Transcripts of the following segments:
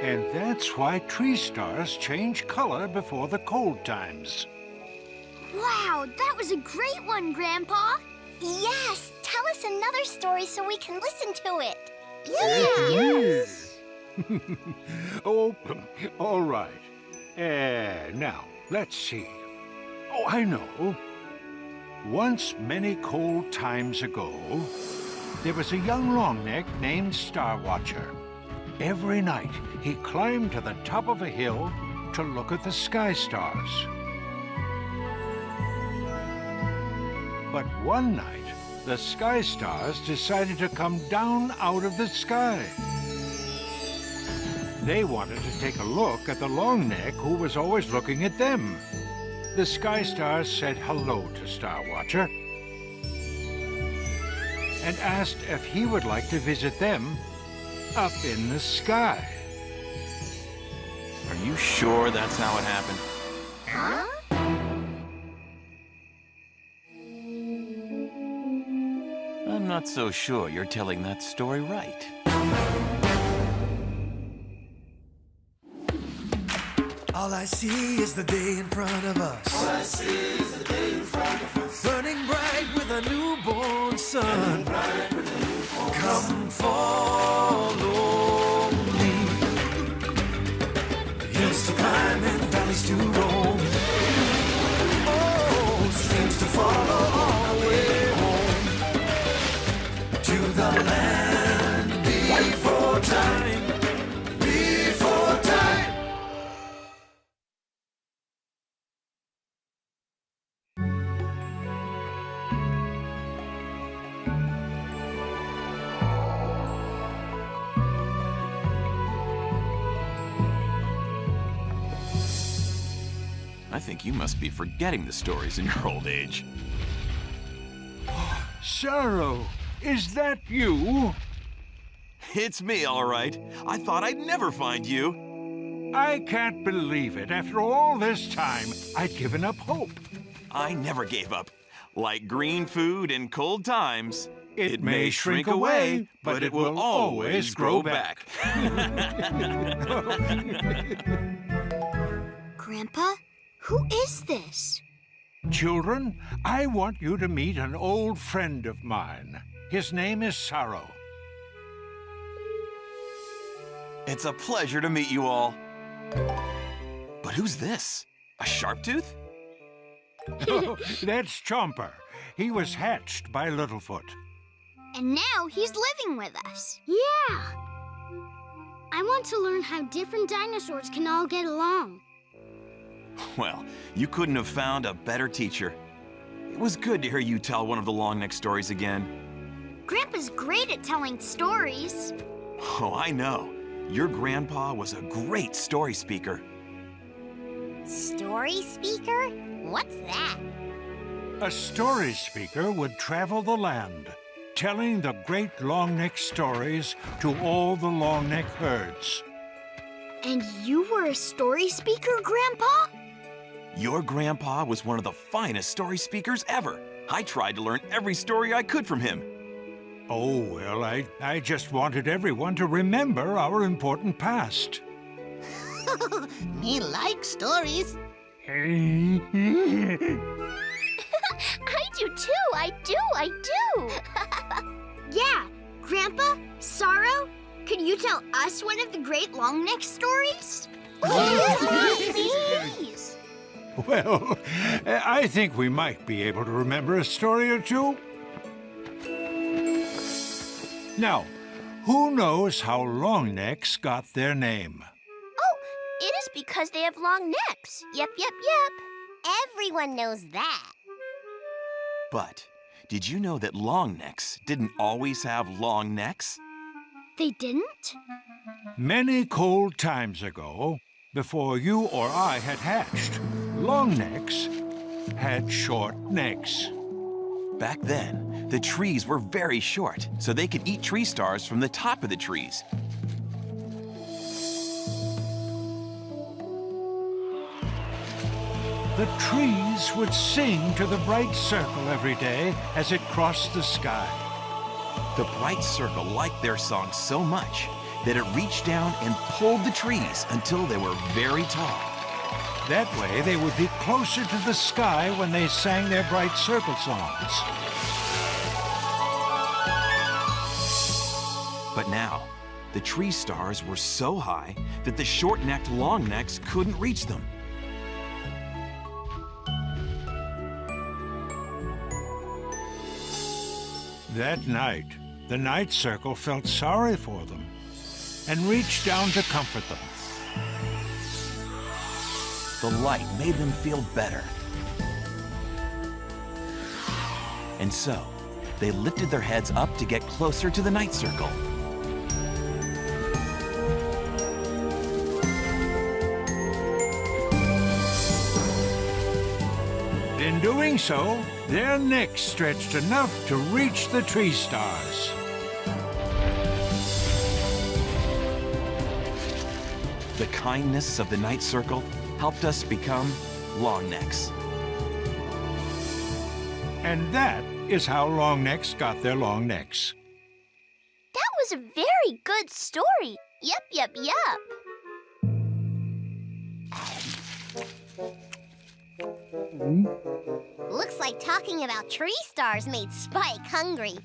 And that's why tree stars change color before the cold times. Wow, that was a great one, Grandpa. Yes, tell us another story so we can listen to it. Yes. Oh, all right. Now, let's see. Oh, I know. Once many cold times ago, there was a young longneck named Star Watcher. Every night, he climbed to the top of a hill to look at the sky stars. But one night, the sky stars decided to come down out of the sky. They wanted to take a look at the longneck who was always looking at them. The sky stars said hello to Star Watcher and asked if he would like to visit them up in the sky. Are you sure that's how it happened? Huh? I'm not so sure you're telling that story right. All I see is the day in front of us. All I see is the day in front of us. Burning bright with a newborn sun. Come follow me. Hills to climb and valleys to roam. Oh, streams to follow all the way home. To the land before time. Before time. I think you must be forgetting the stories in your old age. Saro, is that you? It's me, all right. I thought I'd never find you. I can't believe it. After all this time, I'd given up hope. I never gave up. Like green food in cold times, It may shrink away, but it will always grow back. Grandpa, who is this? Children, I want you to meet an old friend of mine. His name is Saro. It's a pleasure to meet you all. But who's this? A sharp-tooth? That's Chomper. He was hatched by Littlefoot. And now he's living with us. Yeah! I want to learn how different dinosaurs can all get along. Well, you couldn't have found a better teacher. It was good to hear you tell one of the Longneck stories again. Grandpa's great at telling stories. Oh, I know. Your grandpa was a great story speaker. Story speaker? What's that? A story speaker would travel the land, telling the Great Longneck Stories to all the Longneck herds. And you were a story speaker, Grandpa? Your grandpa was one of the finest story speakers ever. I tried to learn every story I could from him. Oh, well, I just wanted everyone to remember our important past. Me like stories. I do too, I do. Yeah, Grandpa, Saro, could you tell us one of the Great Longneck Stories? Please. Well, I think we might be able to remember a story or two. Now, who knows how longnecks got their name? Oh, it is because they have long necks. Yep. Everyone knows that. But did you know that longnecks didn't always have long necks? They didn't? Many cold times ago, before you or I had hatched, longnecks had short necks. Back then, the trees were very short, so they could eat tree stars from the top of the trees. The trees would sing to the bright circle every day as it crossed the sky. The bright circle liked their song so much, that it reached down and pulled the trees until they were very tall. That way, they would be closer to the sky when they sang their bright circle songs. But now, the tree stars were so high that the short-necked longnecks couldn't reach them. That night, the night circle felt sorry for them and reached down to comfort them. The light made them feel better. And so, they lifted their heads up to get closer to the night circle. In doing so, their necks stretched enough to reach the tree stars. The kindness of the night circle helped us become longnecks. And that is how longnecks got their long necks. That was a very good story. Yup, yup, yup. Looks like talking about tree stars made Spike hungry.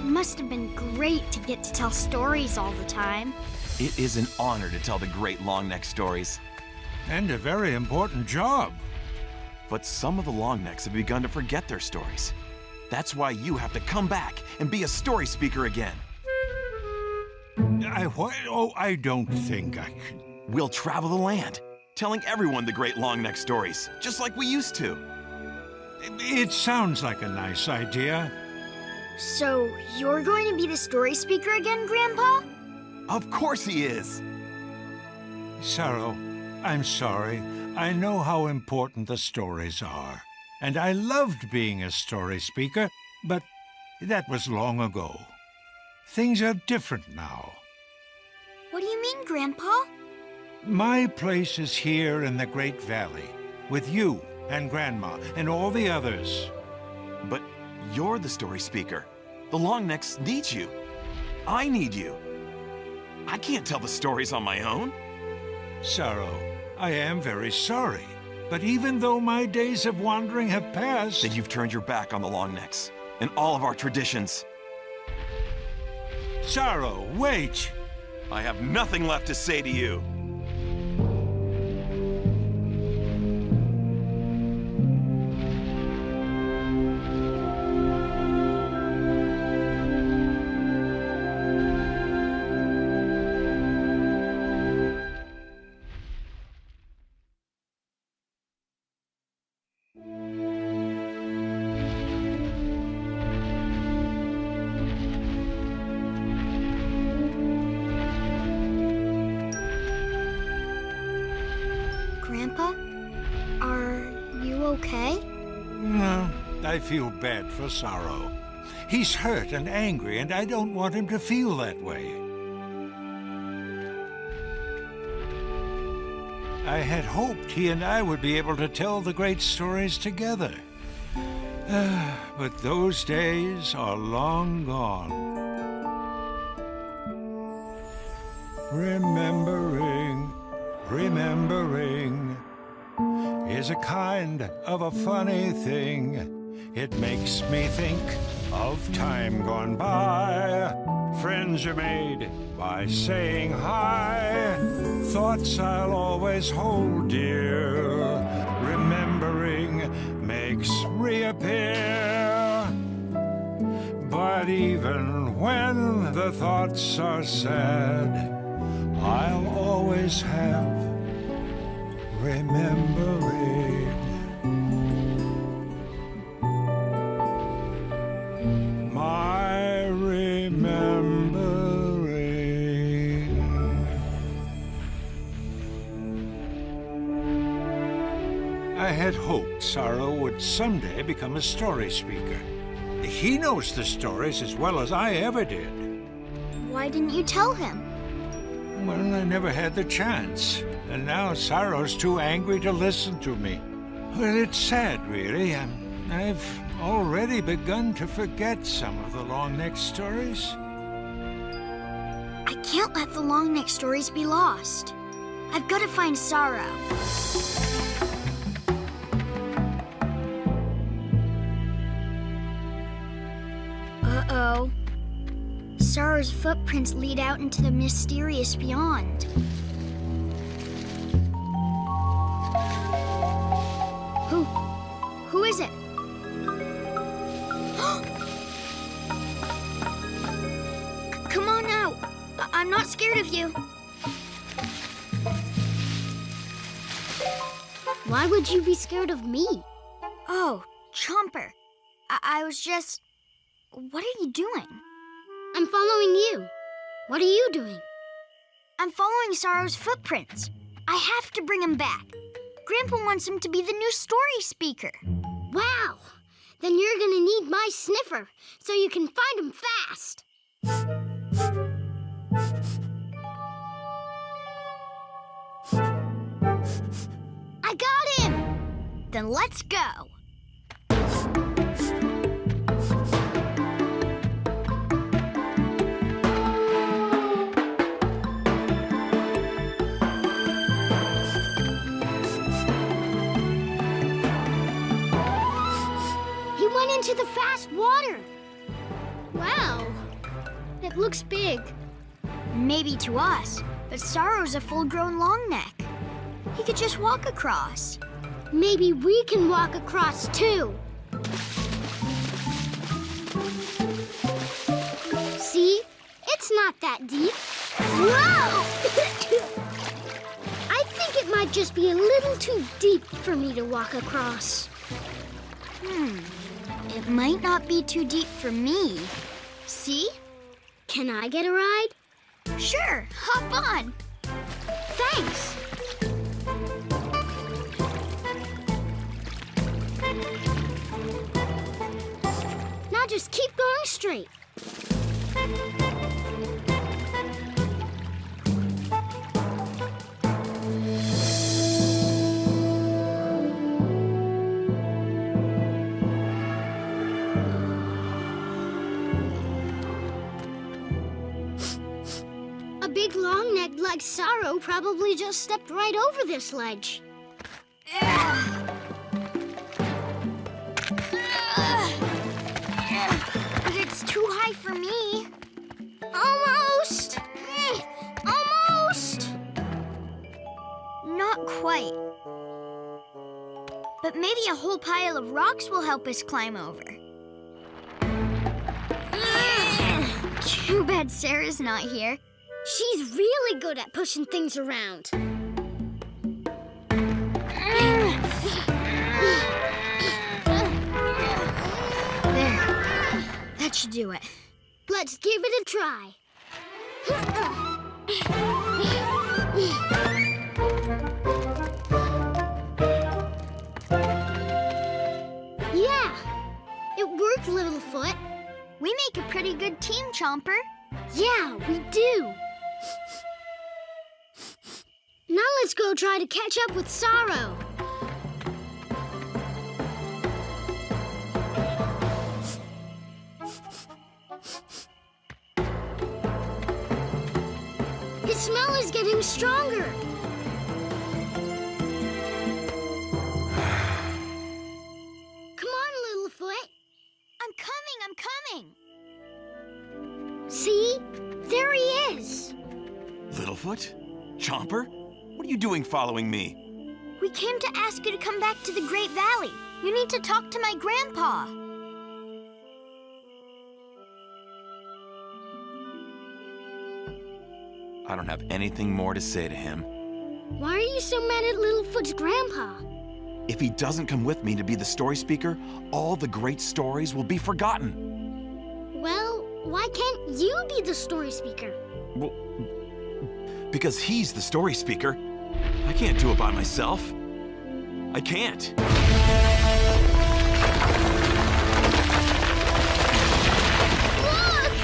Must have been great to get to tell stories all the time. It is an honor to tell the Great Longneck Stories. And a very important job. But some of the longnecks have begun to forget their stories. That's why you have to come back and be a story speaker again. I don't think I can. We'll travel the land, telling everyone the Great Longneck Stories, just like we used to. It sounds like a nice idea. So, you're going to be the story speaker again, Grandpa? Of course he is! Saro, I'm sorry. I know how important the stories are. And I loved being a story speaker, but that was long ago. Things are different now. What do you mean, Grandpa? My place is here in the Great Valley, with you and Grandma and all the others. But you're the story speaker. The longnecks need you. I need you. I can't tell the stories on my own. Saro, I am very sorry. But even though my days of wandering have passed... Then you've turned your back on the longnecks and all of our traditions. Saro, wait! I have nothing left to say to you. Grandpa? Are you okay? No, I feel bad for Saro. He's hurt and angry, and I don't want him to feel that way. I had hoped he and I would be able to tell the great stories together. But those days are long gone. Remembering is a kind of a funny thing. It makes me think of time gone by. Friends are made by saying hi. Thoughts I'll always hold dear. Remembering makes reappear. But even when the thoughts are sad, I'll always have remembering. My remembering. I had hoped Saro would someday become a story speaker. He knows the stories as well as I ever did. Why didn't you tell him? Well, I never had the chance. And now Saro's too angry to listen to me. Well, it's sad, really. I've already begun to forget some of the Longneck stories. I can't let the Longneck stories be lost. I've got to find Saro. Uh-oh. Saro's footprints lead out into the mysterious beyond. Who is it? Come on out. I'm not scared of you. Why would you be scared of me? Oh, Chomper. I was just... What are you doing? I'm following you. What are you doing? I'm following Saro's footprints. I have to bring him back. Grandpa wants him to be the new story speaker. Wow! Then you're gonna need my sniffer so you can find him fast. I got him! Then let's go. He went into the fast water. Wow, it looks big. Maybe to us, but Saro's a full-grown Longneck. He could just walk across. Maybe we can walk across too. See? It's not that deep. Whoa! I think it might just be a little too deep for me to walk across. It might not be too deep for me. See? Can I get a ride? Sure, hop on. Thanks. Now just keep going straight. A big longneck like Saro probably just stepped right over this ledge. But it's too high for me. Almost! Almost! Not quite. But maybe a whole pile of rocks will help us climb over. Too bad Sarah's not here. She's really good at pushing things around. There. That should do it. Let's give it a try. Yeah, it worked, Littlefoot. We make a pretty good team, Chomper. Yeah, we do. Now let's go try to catch up with Saro. His smell is getting stronger. Come on, Littlefoot. I'm coming. See? There he is. Littlefoot? Chomper? What are you doing following me? We came to ask you to come back to the Great Valley. You need to talk to my grandpa. I don't have anything more to say to him. Why are you so mad at Littlefoot's grandpa? If he doesn't come with me to be the story speaker, all the great stories will be forgotten. Well, why can't you be the story speaker? Well, because he's the story speaker. I can't do it by myself. I can't. Look!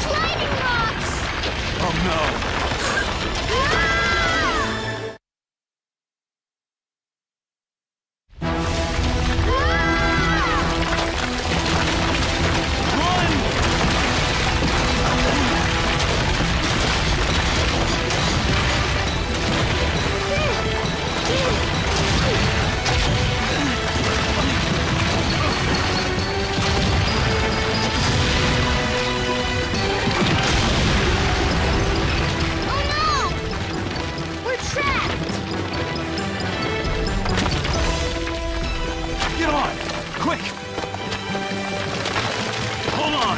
Sliding rocks! Oh no! Get on! Quick! Hold on!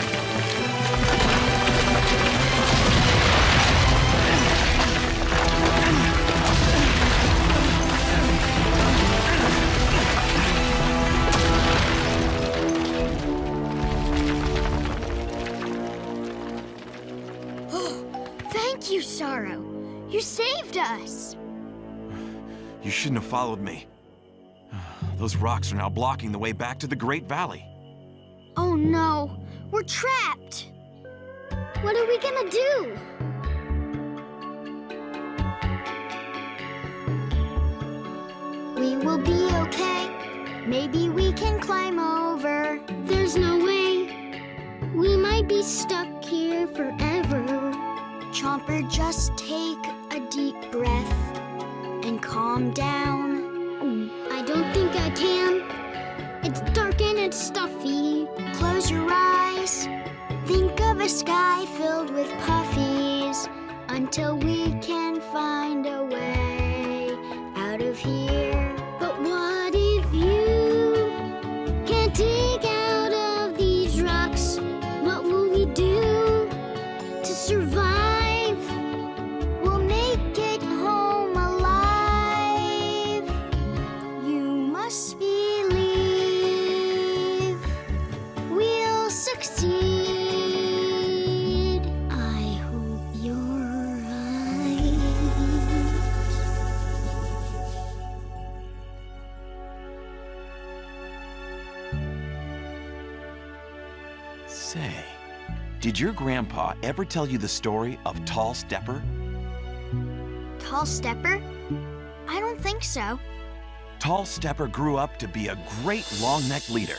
Thank you, Saro. You saved us. You shouldn't have followed me. Those rocks are now blocking the way back to the Great Valley. Oh no, we're trapped. What are we gonna do? We will be okay. Maybe we can climb over. There's no way. We might be stuck here forever. Chomper, just take a deep breath and calm down. I don't think I can. It's dark and it's stuffy. Close your eyes. Think of a sky filled with puffies until we can find a way out of here. But what if you can't dig out of these rocks? What will we do to survive? We'll make it home alive. You must believe we'll succeed. I hope you're right. Say, did your grandpa ever tell you the story of Tall Stepper? Tall Stepper? I don't think so. Tall Stepper grew up to be a great long-neck leader.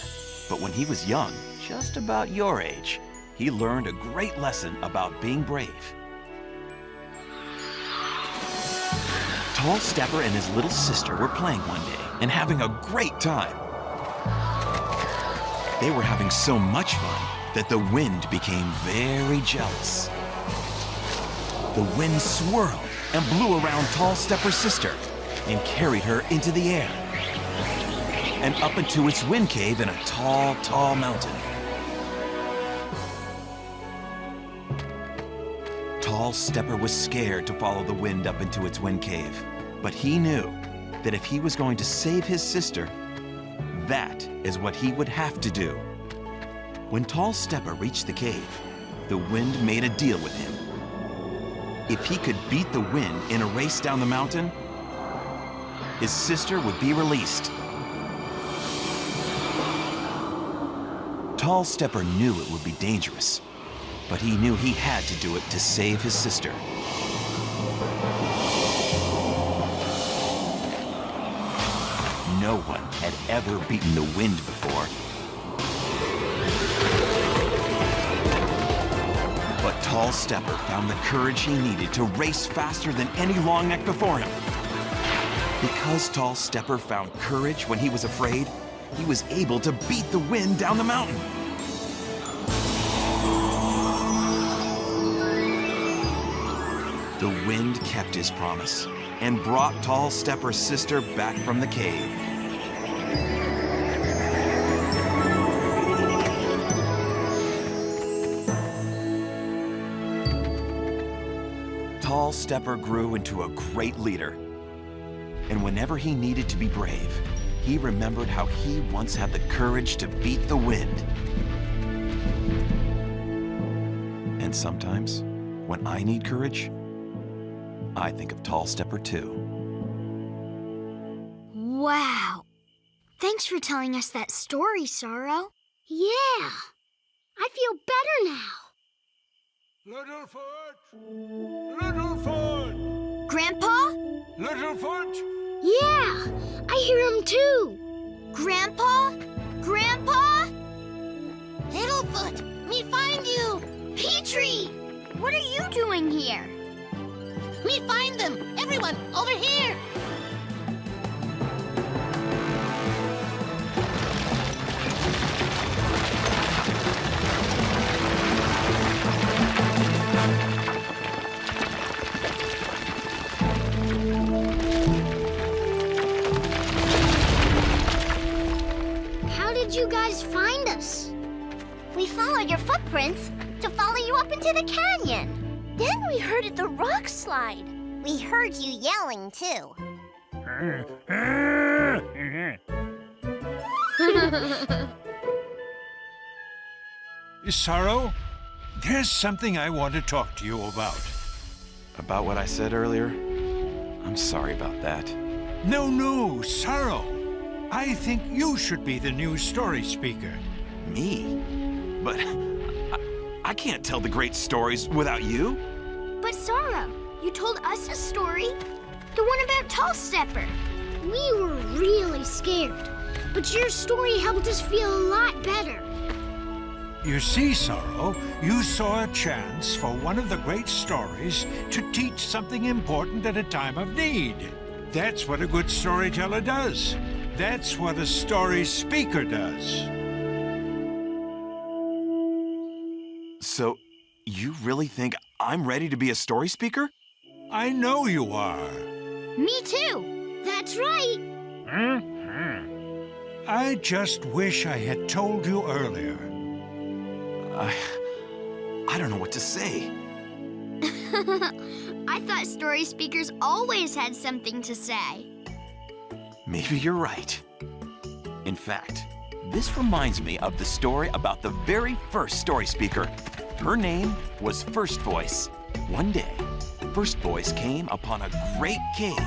But when he was young, just about your age, he learned a great lesson about being brave. Tall Stepper and his little sister were playing one day and having a great time. They were having so much fun that the wind became very jealous. The wind swirled and blew around Tall Stepper's sister and carried her into the air and up into its wind cave in a tall, tall mountain. Tall Stepper was scared to follow the wind up into its wind cave, but he knew that if he was going to save his sister, that is what he would have to do. When Tall Stepper reached the cave, the wind made a deal with him. If he could beat the wind in a race down the mountain, his sister would be released. Tall Stepper knew it would be dangerous, but he knew he had to do it to save his sister. No one had ever beaten the wind before. But Tall Stepper found the courage he needed to race faster than any Longneck before him. Because Tall Stepper found courage when he was afraid, he was able to beat the wind down the mountain. The wind kept his promise and brought Tall Stepper's sister back from the cave. Tall Stepper grew into a great leader. And whenever he needed to be brave, he remembered how he once had the courage to beat the wind. And sometimes, when I need courage, I think of Tall Stepper too. Wow. Thanks for telling us that story, Saro. Yeah. I feel better now. Littlefoot! Littlefoot! Grandpa? Littlefoot! Yeah, I hear him too. Grandpa? Grandpa? Littlefoot, me find you. Petrie! What are you doing here? Me find them. Everyone, over here. How did you guys find us? We followed your footprints to follow you up into the canyon. Then we heard the rock slide. We heard you yelling, too. Saro, there's something I want to talk to you about. About what I said earlier? I'm sorry about that. No, Saro. I think you should be the new story speaker. Me? But I can't tell the great stories without you. But Saro, you told us a story. The one about Tall Stepper. We were really scared, but your story helped us feel a lot better. You see, Saro, you saw a chance for one of the great stories to teach something important at a time of need. That's what a good storyteller does. That's what a story speaker does. So, you really think I'm ready to be a story speaker? I know you are. Me too. That's right. I just wish I had told you earlier. I don't know what to say. I thought story speakers always had something to say. Maybe you're right. In fact, this reminds me of the story about the very first story speaker. Her name was First Voice. One day, First Voice came upon a great cave.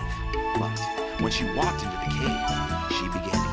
But when she walked into the cave, she began to